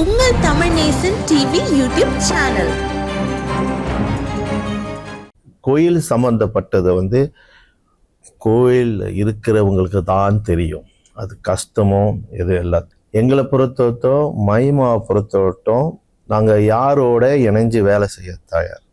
உங்கள் தமிழ் நேசன் TV YouTube channel. கோயில் சம்பந்தப்பட்டதை கோயில் இருக்கிறவங்களுக்கு தான் தெரியும். அது கஷ்டமோ எது எல்லாம். எங்களை பொறுத்தவரைக்கும் மகிமாவை பொறுத்தவரைக்கும் நாங்கள் யாரோட இணைஞ்சு வேலை செய்ய தயார்.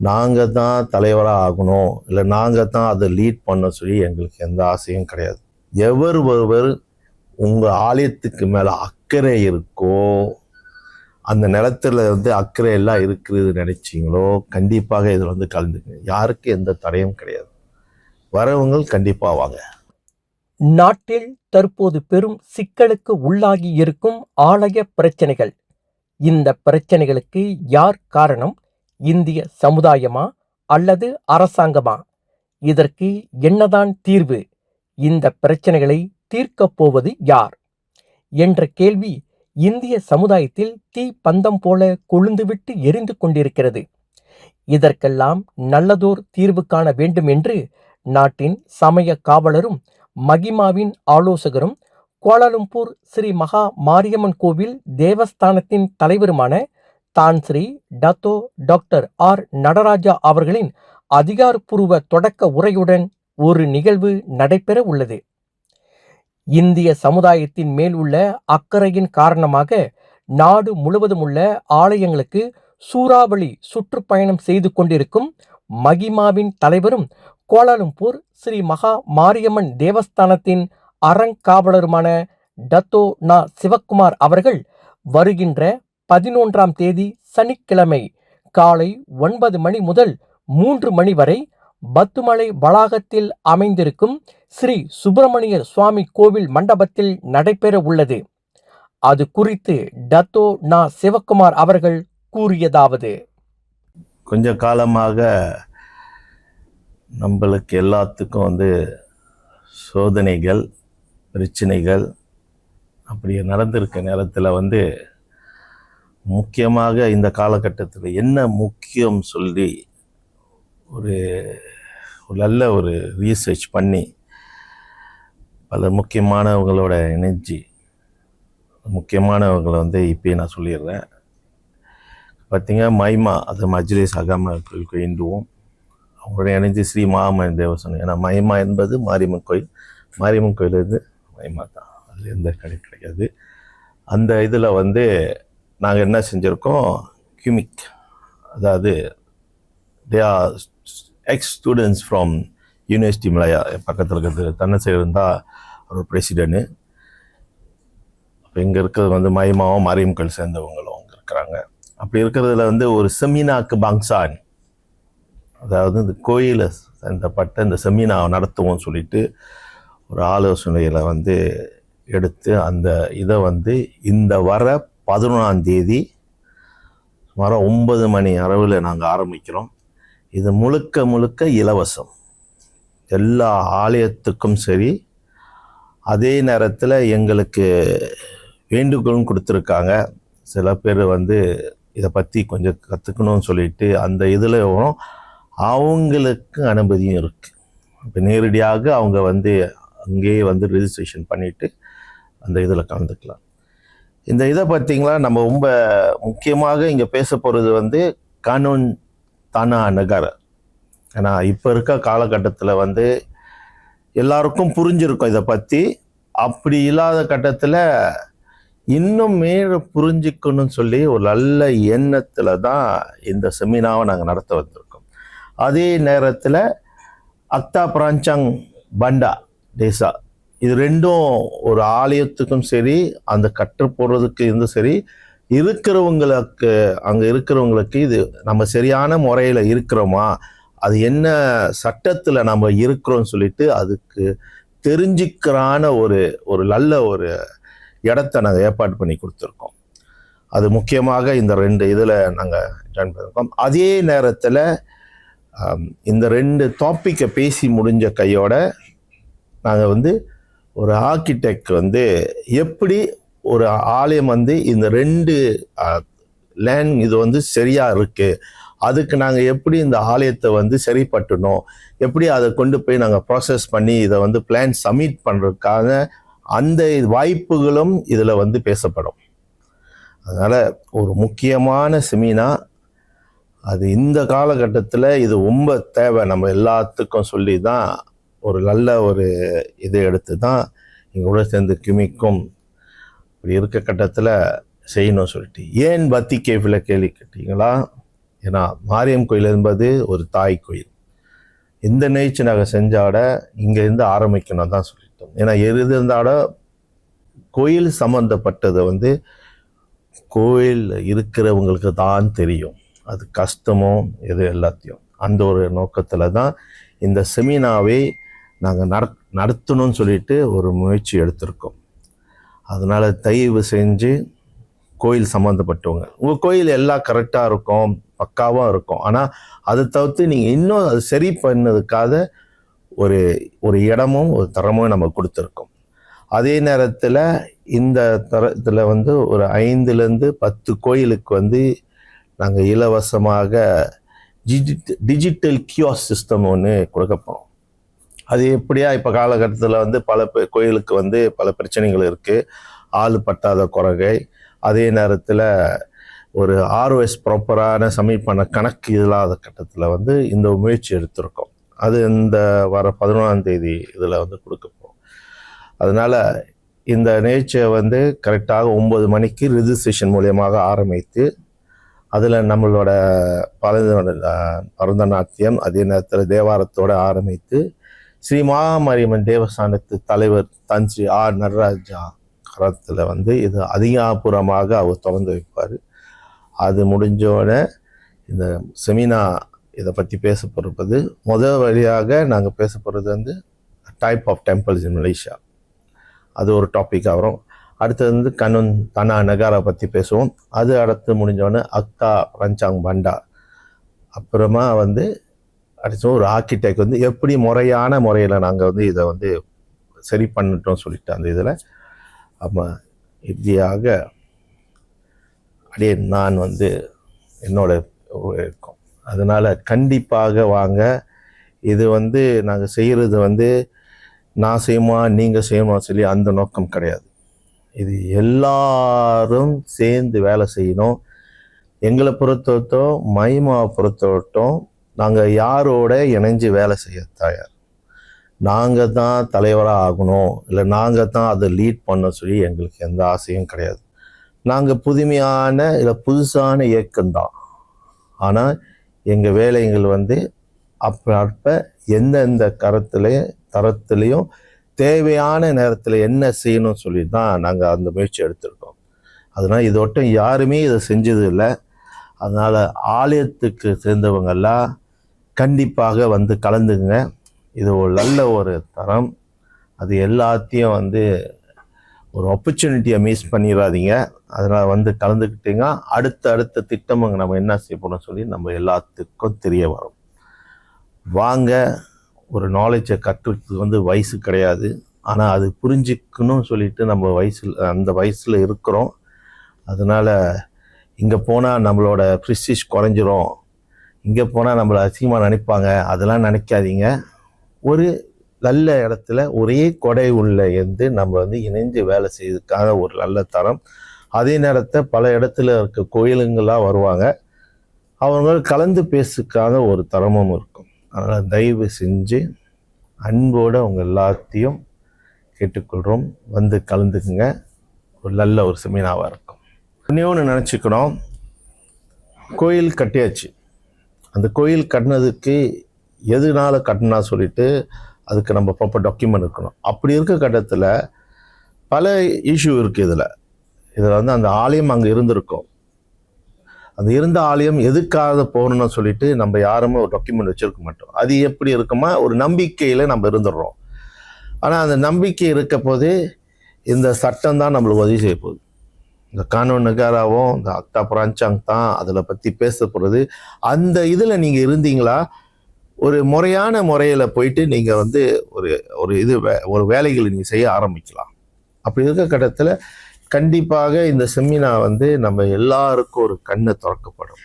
நாங்கள் தான் தலைவராக ஆகணும், இல்லை நாங்கள் தான் அதை லீட் பண்ண சொல்லி எங்களுக்கு எந்த ஆசையும் கிடையாது. எவர் ஒருவர் உங்கள் ஆலயத்துக்கு மேலே அக்கறை இருக்கோ, அந்த நிலத்துல அக்கறை எல்லாம் இருக்குது நினைச்சிங்களோ, கண்டிப்பாக இதில் கலந்துங்க. யாருக்கு எந்த தடையும் கிடையாது. வரவங்க கண்டிப்பாக வாங்க. நாட்டில் தற்போது பெரும் சிக்கலுக்கு உள்ளாகி இருக்கும் ஆலய பிரச்சனைகள். இந்த பிரச்சனைகளுக்கு யார் காரணம்? இந்திய சமுதாயமா அல்லது அரசாங்கமா? இதற்கு என்னதான் தீர்வு? இந்த பிரச்சனைகளை தீர்க்கப் போவது யார் என்ற கேள்வி இந்திய சமுதாயத்தில் தீ பந்தம் போல கொழுந்துவிட்டு எரிந்து கொண்டிருக்கிறது. இதற்கெல்லாம் நல்லதோர் தீர்வு காண வேண்டும் என்று நாட்டின் சமய காவலரும் மகிமாவின் ஆலோசகரும் கோலாலம்பூர் ஸ்ரீ மகா மாரியம்மன் கோவில் தேவஸ்தானத்தின் தலைவருமான தான் Shri Dato doctor R Nataraja அவர்களின் அதிகாரப்பூர்வ தொடக்க உரையுடன் ஒரு நிகழ்வு நடைபெற உள்ளது. இந்திய சமுதாயத்தின் மேல் உள்ள அக்கறையின் காரணமாக நாடு முழுவதும் உள்ள ஆலயங்களுக்கு சூறாவளி சுற்றுப்பயணம் செய்து கொண்டிருக்கும் மகிமாவின் தலைவரும் கோலாலம்பூர் ஸ்ரீ மகா மாரியம்மன் தேவஸ்தானத்தின் அறங்காவலருமான டத்தோ நா சிவக்குமார் அவர்கள் வருகின்ற 11ஆம் தேதி சனிக்கிழமை காலை 9 மணி முதல் 3 மணி வரை பத்துமலை வளாகத்தில் அமைந்திருக்கும் ஸ்ரீ சுப்பிரமணியர் சுவாமி கோவில் மண்டபத்தில் நடைபெற உள்ளது. அது குறித்து டத்தோ நா சிவக்குமார் அவர்கள் கூறியதாவது: கொஞ்ச காலமாக நம்மளுக்கு எல்லாத்துக்கும் சோதனைகள், பிரச்சனைகள் அப்படி நடந்திருக்க நேரத்தில் முக்கியமாக இந்த காலகட்டத்தில் என்ன முக்கியம் சொல்லி ஒரு நல்ல ஒரு ரீசர்ச் பண்ணி பல முக்கியமானவங்களோட இணைஞ்சி முக்கியமானவங்களை இப்போ நான் சொல்லிடுறேன். பார்த்திங்க, மைமா அது மஜ்லிஸ் அகாம கோயிலுக்கு இந்துவும் அவங்களோட இணைஞ்சி ஸ்ரீ மாரியம்மன் தேவஸ்தானம். ஏன்னா மைமா என்பது மாரியம்மன் கோயில், மாரியம்மன் கோயில் மைமா தான், அதில் எந்த கடை கிடையாது. அந்த இதில் நாங்கள் என்ன செஞ்சுருக்கோம், கியூமிக், அதாவது they are X students from university மலையா பக்கத்தில் இருக்கிறது தன்னசேகரன் தான் ஒரு பிரசிடென்ட்டு. அப்போ இங்கே இருக்கிறது மைமாவும் மாரியம் கோயில் சேர்ந்தவங்களும் அங்கே இருக்கிறாங்க. அப்படி இருக்கிறதுல ஒரு செமினாக்கு பங்சான், அதாவது இந்த கோயிலை சேர்ந்தப்பட்ட இந்த செமினாவை நடத்துவோம்னு சொல்லிட்டு ஒரு ஆலோசனையில் எடுத்து அந்த இதை இந்த வர 11ஆம் தேதி சுமார் 9 மணி அளவில் நாங்கள் ஆரம்பிக்கிறோம். இது முழுக்க முழுக்க இலவசம், எல்லா ஆலயத்துக்கும் சரி. அதே நேரத்தில் எங்களுக்கு வேண்டுகோளும் கொடுத்துருக்காங்க. சில பேர் இதை பற்றி கொஞ்சம் கற்றுக்கணும்னு சொல்லிட்டு அந்த இதில் அவங்களுக்கு அனுமதியும் இருக்குது. இப்போ நேரடியாக அவங்க அங்கேயே ரெஜிஸ்ட்ரேஷன் பண்ணிவிட்டு அந்த இதில் கலந்துக்கலாம். இந்த இதை பார்த்திங்களா, நம்ம ரொம்ப முக்கியமாக இங்கே பேச போகிறது கானூன் தானா நகர். ஏன்னா இப்போ இருக்க காலகட்டத்தில் எல்லாருக்கும் புரிஞ்சிருக்கும் இதை பற்றி. அப்படி இல்லாத கட்டத்தில் இன்னும் மேலே புரிஞ்சிக்கணும்னு சொல்லி ஒரு நல்ல எண்ணத்தில் தான் இந்த செமினாவை நாங்கள் நடத்த வந்திருக்கோம். அதே நேரத்தில் அக்தா பிராஞ்சாங் பண்டா தேசா, இது ரெண்டும் ஒரு ஆலயத்துக்கும் சரி, அந்த கற்று போடுறதுக்கு சரி, இருக்கிறவங்களுக்கு அங்கே இருக்கிறவங்களுக்கு இது நம்ம சரியான முறையில் இருக்கிறோமா, அது என்ன சட்டத்தில் நம்ம இருக்கிறோம்னு சொல்லிட்டு அதுக்கு தெரிஞ்சுக்கிறான ஒரு நல்ல ஒரு இடத்த நாங்கள் ஏற்பாடு பண்ணி கொடுத்துருக்கோம். அது முக்கியமாக இந்த 2 இதில் நாங்கள் ஜாயின் பண்ணியிருக்கோம். அதே நேரத்தில் இந்த 2 டாப்பிக்கை பேசி முடிஞ்ச கையோட நாங்கள் ஒரு ஆர்கிடெக்ட் எப்படி ஒரு ஆலயம் இந்த 2 லேண்ட் இது சரியாக இருக்குது, அதுக்கு நாங்கள் எப்படி இந்த ஆலயத்தை சரிப்பட்டணும், எப்படி அதை கொண்டு போய் நாங்கள் ப்ராசஸ் பண்ணி இதை பிளான் சப்மிட் பண்ணுறதுக்காக அந்த வாய்ப்புகளும் இதில் பேசப்படும். அதனால் ஒரு முக்கியமான செமினா, அது இந்த காலகட்டத்தில் இது ரொம்ப தேவை. நம்ம எல்லாத்துக்கும் சொல்லி தான் ஒரு நல்ல ஒரு இதை எடுத்து தான் எங்களோட சேர்ந்து கிமிக்கும் இப்படி இருக்க கட்டத்தில் செய்யணும் சொல்லிட்டு. ஏன் பத்தி கேஃபில் கேள்வி கேட்டீங்களா? ஏன்னா மாரியம் கோயில் என்பது ஒரு தாய் கோயில். இந்த நிகழ்ச்சி நாங்கள் செஞ்சாட இங்கேருந்து ஆரம்பிக்கணும் தான் சொல்லிட்டோம். ஏன்னா எது இருந்தாட கோயில் சம்மந்தப்பட்டதை கோயில் இருக்கிறவங்களுக்கு தான் தெரியும், அது கஷ்டமோ எது எல்லாத்தையும். அந்த ஒரு நோக்கத்தில் தான் இந்த செமினாவை நாங்கள் நடத்தணும்னு சொல்லிட்டு ஒரு முயற்சி எடுத்திருக்கோம். அதனால் தயவு செஞ்சு கோயில் சம்மந்தப்பட்டவங்க, உங்கள் கோயில் எல்லாம் கரெக்டாக இருக்கும், பக்காவாக இருக்கும், ஆனால் அதை தவிர்த்து நீங்கள் இன்னும் அது சரி பண்ணதுக்காக ஒரு இடமும் ஒரு தரமும் நம்ம கொடுத்துருக்கோம். அதே நேரத்தில் இந்த தரத்தில் ஒரு 5லேருந்து 10 கோயிலுக்கு நாங்கள் இலவசமாக டிஜிட்டல் கியோஸ் சிஸ்டம் ஒன்று கொடுக்க போகிறோம். அது எப்படியா இப்போ காலகட்டத்தில் பல கோயிலுக்கு பல பிரச்சனைகள் இருக்குது, ஆள் பட்டாத குறைகை, அதே நேரத்தில் ஒரு ROS ப்ராப்பரான சமீபன கணக்கு இல்லாத கட்டத்தில் இந்த முயற்சி எடுத்திருக்கோம். அது இந்த வர 11ஆம் தேதி இதில் கொடுக்க போகிறோம். அதனால் இந்த நிகழ்ச்சியை கரெக்டாக 9 மணிக்கு ரிஜிஸ்ட்ரேஷன் மூலியமாக ஆரம்பித்து அதில் நம்மளோட பரதநாட்டியம், அதே நேரத்தில் தேவாரத்தோடு ஆரம்பித்து ஸ்ரீ மகாமாரியம்மன் தேவஸ்தானத்து தலைவர் தன் ஸ்ரீ R நடராஜா கரத்தில் இது அதிகாரபூர்வமாக அவர் திறந்து வைப்பார். அது முடிஞ்சோடனே இந்த செமினா இதை பற்றி பேச போகிறது. முதல் வழியாக நாங்கள் பேச போகிறது type of temples in Malaysia, அது ஒரு டாப்பிக்காக வரும். அடுத்தது கண்ணன் தனா நகாரா பற்றி பேசுவோம். அது அடுத்து முடிஞ்சோடனே அக்தா ரஞ்சாங் பண்டா, அப்புறமா அடுத்து ஒரு ஆர்கிடெக்ட் எப்படி முறையான முறையில் நாங்கள் இதை சரி பண்ணிட்டோம் சொல்லிட்டு அந்த இதில் ஆமாம் இப்படியாக அப்படியே நான் என்னோட இருக்கும். அதனால் கண்டிப்பாக வாங்க. இது நாங்கள் செய்கிறது நான் செய்யுமா நீங்கள் செய்யுமா சொல்லி அந்த நோக்கம் கிடையாது. இது எல்லாரும் சேர்ந்து வேலை செய்யணும். எங்களை பொறுத்தவரைக்கும் மைமாவை பொறுத்தவரைக்கும் நாங்கள் யாரோட இணைஞ்சு வேலை செய்ய தயார். நாங்கள் தான் தலைவராக ஆகணும், இல்லை நாங்கள் தான் அதை லீட் பண்ண சொல்லி எங்களுக்கு எந்த ஆசையும் கிடையாது. நாங்கள் புதுமையான இல்லை புதுசான இயக்கம்தான். ஆனால் எங்கள் வேலைகள் அப்ப எந்தெந்த தரத்துலேயும் தேவையான நேரத்தில் என்ன செய்யணும்னு சொல்லி தான் நாங்கள் அந்த முயற்சி எடுத்திருக்கோம். அதனால் இதொட்டும் யாருமே இதை செஞ்சது இல்லை. அதனால் ஆலயத்துக்கு சேர்ந்தவங்கெல்லாம் கண்டிப்பாக கலந்துங்க. இது ஒரு நல்ல ஒரு தரம். அது எல்லாத்தையும் ஒரு ஆப்பர்ச்சுனிட்டியை மிஸ் பண்ணிடாதீங்க. அதனால் கலந்துக்கிட்டீங்க. அடுத்த திட்டமுங்க நம்ம என்ன செய்ய போகிறோம் சொல்லி நம்ம எல்லாத்துக்கும் தெரிய வரும். வாங்க, ஒரு நாலேஜை கற்றுக்கிறதுக்கு வயசு கிடையாது. ஆனால் அது புரிஞ்சிக்கணும்னு சொல்லிட்டு நம்ம அந்த வயசில் இருக்கிறோம். அதனால் இங்கே போனால் நம்மளோட ப்ரிஸ்டீஜ் குறைஞ்சிரும், இங்கே போனால் நம்மளை அதிகமாக நினைப்பாங்க, அதெல்லாம் நினைக்காதீங்க. ஒரு நல்ல இடத்துல ஒரே கொடை உள்ள நம்ம இணைஞ்சு வேலை செய்யறதுக்காக ஒரு நல்ல தரம். அதே நேரத்தை பல இடத்துல இருக்க கோயிலுங்களாக வருவாங்க, அவங்க கலந்து பேசுறதுக்காக ஒரு தரமும் இருக்கும். அதனால் தயவு செஞ்சு அன்போடு அவங்க எல்லாத்தையும் கேட்டுக்கொள்கிறோம், கலந்துக்குங்க. ஒரு நல்ல ஒரு செமினாவாக இருக்கும். இன்னொன்று நினச்சிக்கணும், கோயில் கட்டியாச்சு. அந்த கோயில் கட்டினதுக்கு எதுனால கட்டினா சொல்லிட்டு அதுக்கு நம்ம ப்ராப்பர் டாக்குமெண்ட் இருக்கணும். அப்படி இருக்க கட்டத்தில் பல இஷ்யூ இருக்குது. இதில் அந்த ஆலயம் அங்கே இருந்திருக்கும், அந்த இருந்த ஆலயம் எதுக்காக போகணும்னு சொல்லிட்டு நம்ம யாருமே ஒரு டாக்குமெண்ட் வச்சுருக்க மாட்டோம். அது எப்படி இருக்குமா, ஒரு நம்பிக்கையில் நம்ம இருந்துடுறோம். ஆனால் அந்த நம்பிக்கை இருக்க போது இந்த சட்டம் தான் நம்மளுக்கு உதவி செய்ய போகுது. இந்த கானூன் நகாராவும் இந்த அக்தா பிரான்சாங் தான் அதில் பற்றி பேச போகிறது. அந்த இதில் நீங்கள் இருந்தீங்களா, ஒரு முறையான முறையில் போயிட்டு நீங்கள் ஒரு வேலைகளை நீங்கள் செய்ய ஆரம்பிக்கலாம். அப்படி இருக்க கட்டத்தில் கண்டிப்பாக இந்த செமினா நம்ம எல்லாருக்கும் ஒரு கண்ணை திறக்கப்படும்.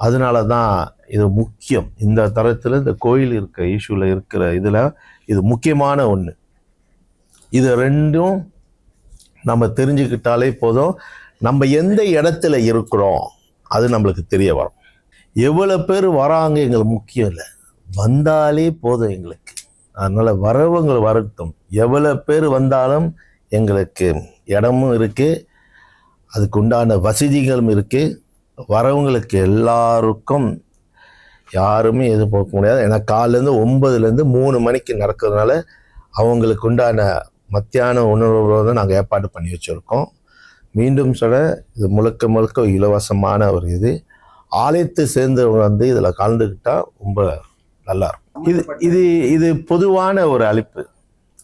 அதனால தான் இது முக்கியம். இந்த தரத்தில் இந்த கோயில் இருக்க இஷ்யூவில் இருக்கிற இதில் இது முக்கியமான ஒன்று. இது ரெண்டும் நம்ம தெரிஞ்சுக்கிட்டாலே போதும், நம்ம எந்த இடத்துல இருக்கிறோம் அது நம்மளுக்கு தெரிய வரும். எவ்வளோ பேர் வராங்க எங்களுக்கு முக்கியம் இல்லை, வந்தாலே போதும் எங்களுக்கு. அதனால் வரவங்க வரட்டும், எவ்வளோ பேர் வந்தாலும் எங்களுக்கு இடமும் இருக்குது, அதுக்கு உண்டான வசதிகளும் இருக்குது. வரவங்களுக்கு எல்லாருக்கும் யாருமே எதிர்பார்க்க முடியாது. ஏன்னா காலையிலேருந்து 9லேருந்து 3 மணிக்கு நடக்கிறதுனால அவங்களுக்கு உண்டான மத்தியான உணர்வு தான் நாங்கள் ஏற்பாடு பண்ணி வச்சுருக்கோம். மீண்டும் சொல்ல, இது முழுக்க முழுக்க இலவசமான ஒரு இது. ஆலயத்தை சேர்ந்தவங்க வந்து இதில் கலந்துக்கிட்டால் ரொம்ப நல்லாயிருக்கும். இது பொதுவான ஒரு அழைப்பு,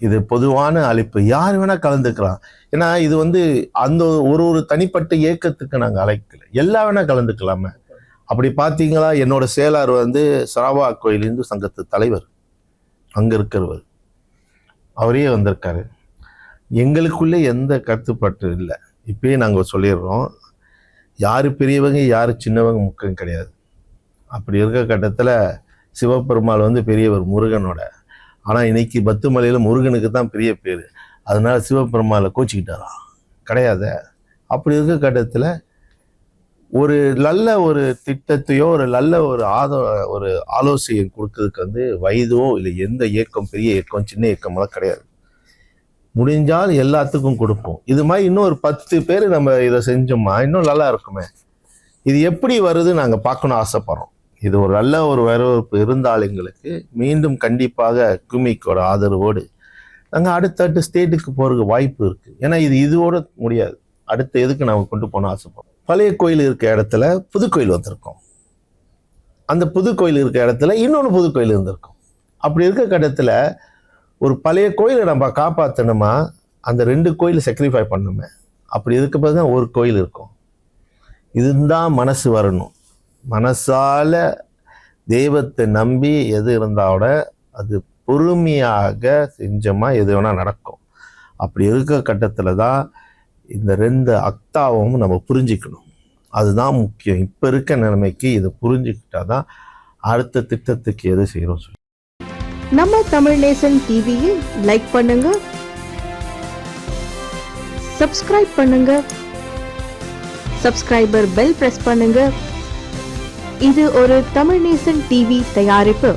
இது பொதுவான அழைப்பு, யார் வேணால் கலந்துக்கலாம். ஏன்னா இது வந்து அந்த ஒரு தனிப்பட்ட இயக்கத்துக்கு நாங்கள் அழைக்கல, எல்லா வேணால் கலந்துக்கலாமே. அப்படி பார்த்தீங்களா, என்னோட செயலாளர் வந்து சராவா கோயில் இந்து சங்கத்து தலைவர், அங்கே இருக்கிறவர், அவரே வந்திருக்காரு. எங்களுக்குள்ளே எந்த கட்டுப்பாட்டு இல்லை. இப்பயே நாங்கள் சொல்லிடுறோம், யார் பெரியவங்க யார் சின்னவங்க முக்கியம் கிடையாது. அப்படி இருக்க கட்டத்தில் சிவபெருமாள் வந்து பெரியவர் முருகனோட. ஆனால் இன்னைக்கு பத்துமலையில் முருகனுக்கு தான் பெரிய பேர், அதனால சிவபெருமாளை கோச்சிக்கிட்டாரா? கிடையாது. அப்படி இருக்க கட்டத்தில் ஒரு நல்ல ஒரு திட்டத்தையோ ஒரு நல்ல ஒரு ஆலோசனை கொடுக்கறதுக்கு வந்து வயதோ இல்லை எந்த இயக்கம், பெரிய இயக்கம் சின்ன இயக்கமெல்லாம் கிடையாது. முடிஞ்சால் எல்லாத்துக்கும் கொடுப்போம். இது மாதிரி இன்னும் ஒரு 10 பேர் நம்ம இதை செஞ்சோமா இன்னும் நல்லா இருக்குமே. இது எப்படி வருது நாங்கள் பார்க்கணும் ஆசைப்படுறோம். இது ஒரு நல்ல ஒரு வரவேற்பு இருந்தால் எங்களுக்கு மீண்டும் கண்டிப்பாக குமிக்கோட ஆதரவோடு நாங்கள் அடுத்தடுத்த ஸ்டேட்டுக்கு போகிறதுக்கு வாய்ப்பு இருக்குது. ஏன்னா இது இதோட முடியாது, அடுத்த எதுக்கு நாங்கள் கொண்டு போகணும் ஆசைப்படுறோம். பழைய கோயில் இருக்க இடத்துல புது கோயில் வந்திருக்கோம், அந்த புது கோயில் இருக்க இடத்துல இன்னொன்று புது கோயில் இருந்திருக்கும். அப்படி இருக்க கட்டத்தில் ஒரு பழைய கோயிலை நம்ம காப்பாற்றணுமா, அந்த 2 கோயில் சாக்ரிஃபை பண்ணணுமே. அப்படி இருக்கப்போ தான் ஒரு கோயில் இருக்கும். இதுதான் மனசு வரணும். மனசால தெய்வத்தை நம்பி எது இருந்தாவோட அது பொறுமையாக செஞ்சோமா எது வேணால் நடக்கும். அப்படி இருக்க கட்டத்தில் தான் இந்த 2 அக்தாவும் நம்ம புரிஞ்சிக்கணும். அதுதான் முக்கியம். இப்போ இருக்க நிலைமைக்கு இதை புரிஞ்சுக்கிட்டா தான் அடுத்த திட்டத்துக்கு எது செய்கிறோம் சொல்லி. நம்ம தமிழ் நேசன் டிவியை லைக் பண்ணுங்க, சப்ஸ்கிரைப் பண்ணுங்க, சப்ஸ்கிரைபர் பெல் பிரஸ் பண்ணுங்க. இது ஒரு தமிழ் நேசன் டிவி தயாரிப்பு.